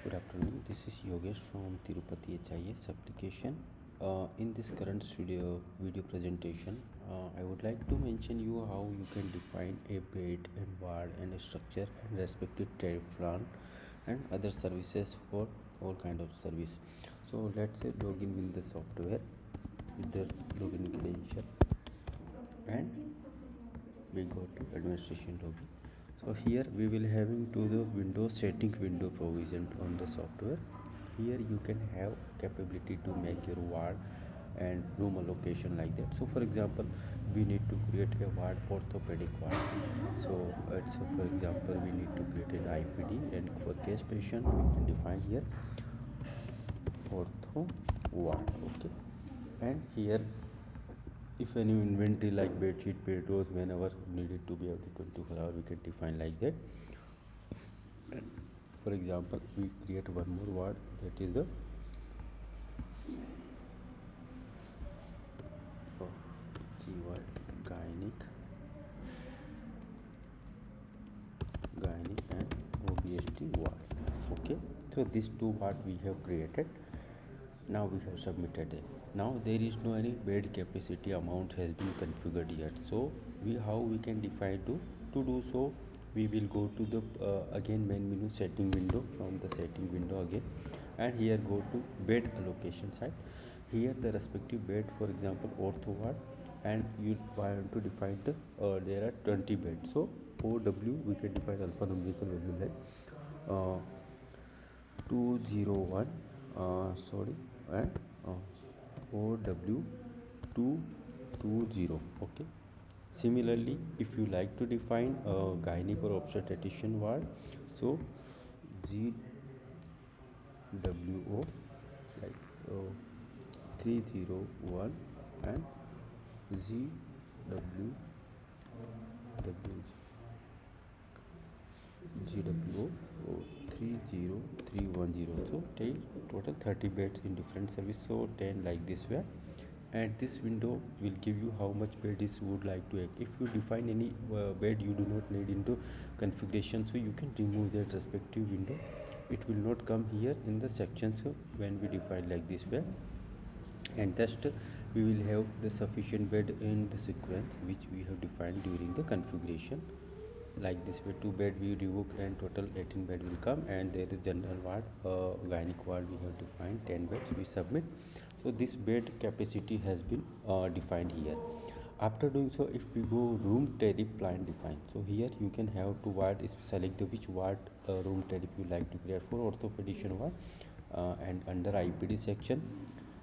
Good afternoon. This is Yogesh from Tirupati HIS application. In this current studio video presentation, I would like to mention you how you can define a bed and ward and a structure and respective tariff plan and other services for all kind of service. So let's say login with the software with the login credential and we go to administration login. So here we will having to the Windows setting window provision on the software. Here you can have capability to make your ward and room allocation like that. So for example, we need to create a ward, orthopedic ward. So it's for example we need to create an IPD, and for case patient we can define here ortho ward. Okay, and here if any inventory like bed sheet, bed rolls, whenever needed to be every 24 hours, we can define like that. And for example, we create one more word, that is the GY gynaec and OBST word. Okay, so these two words we have created. Now we have submitted it. Now there is no any bed capacity amount has been configured yet. So how we can define to do so, we will go to the again main menu setting window. From the setting window again, and here go to bed allocation side. Here the respective bed, for example ortho ward, and you want to define the there are 20 beds. So OW we can define alpha numerical value like 201 sorry, and OW 220. Okay, similarly if you like to define gynec or obstetrician ward, so GWO like 301 and GW GWO 30310. So total 30 beds in different service, so 10 like this way. And this window will give you how much bed is would like to act. If you define any bed you do not need into configuration, so you can remove that respective window. It will not come here in the sections when we define like this way. And just we will have the sufficient bed in the sequence which we have defined during the configuration. Like this way, 2 bed we revoke and total 18 bed will come, and there is general ward, gynec ward we have defined 10 beds, we submit. So this bed capacity has been defined here. After doing so, if we go room tariff plan define, so here you can have to ward, select the which ward room tariff you like to create for orthopedician ward, and under IPD section.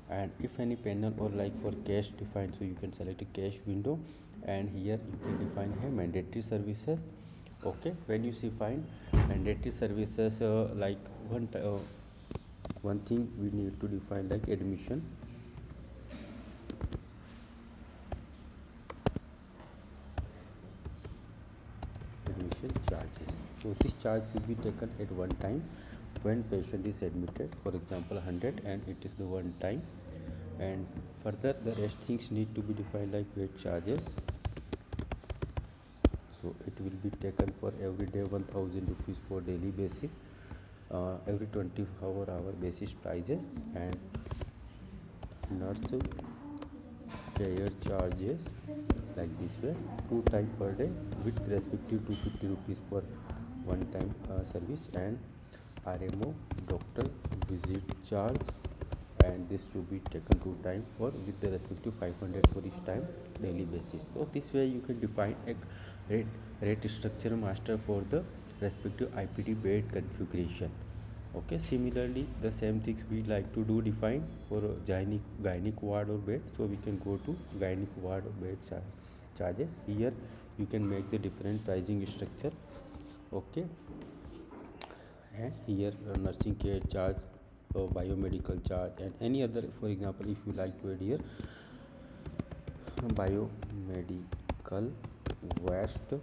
And if any panel or like for cache defined, so you can select a cache window, and here you can define a mandatory services. Okay, when you see find mandatory services, like one thing we need to define like admission charges. So this charge should be taken at one time when patient is admitted, for example 100, and it is the one time. And further the rest things need to be defined like bed charges. So it will be taken for every day 1000 rupees for daily basis, every 24 hour basis prices, and nurse care charges like this way 2 times per day with respective 250 rupees for one time service, and RMO doctor visit charge, and this should be taken 2 times or with the respective 500 for each time daily basis. So this way you can define a rate structure master for the respective IPD bed configuration. Okay, similarly the same things we like to do define for gynec ward or bed. So we can go to gynec ward or bed charges. Here you can make the different pricing structure. Okay, and here nursing care charge, biomedical charge, and any other. For example, if you like to add here biomedical waste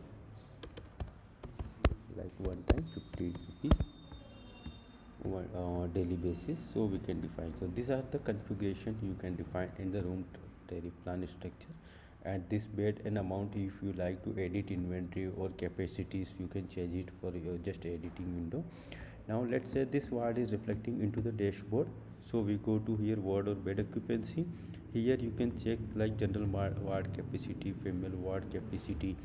like one time 50 rupees daily basis, so we can define. So these are the configuration you can define in the room tariff plan structure. And this bed and amount, if you like to edit inventory or capacities, you can change it for your just editing window. Now let's say this ward is reflecting into the dashboard. So we go to here ward or bed occupancy. Here you can check like general ward capacity, female ward capacity,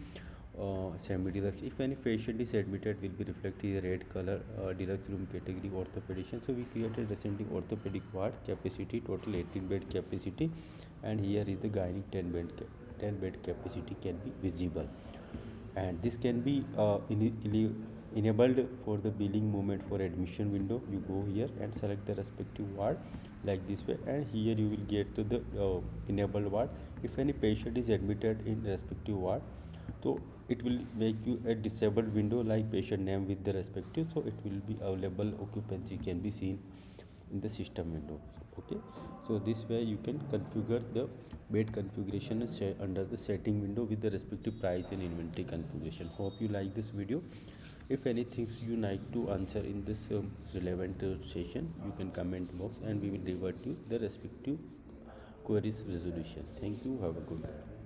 semi-deluxe. If any patient is admitted, will be reflected in red color, deluxe room category, orthopedician. So we created recently orthopedic ward capacity, total 18 bed capacity, and here is the gynae 10 bed capacity can be visible, and this can be enabled for the billing movement for admission window. You go here and select the respective ward like this way, and here you will get to the enabled ward. If any patient is admitted in respective ward, so it will make you a disabled window like patient name with the respective, so it will be available occupancy can be seen in the system window. Okay, so this way you can configure the bed configuration under the setting window with the respective price and inventory configuration. Hope you like this video. If anything you like to answer in this relevant session, you can comment box and we will revert you the respective queries resolution. Thank you, have a good day.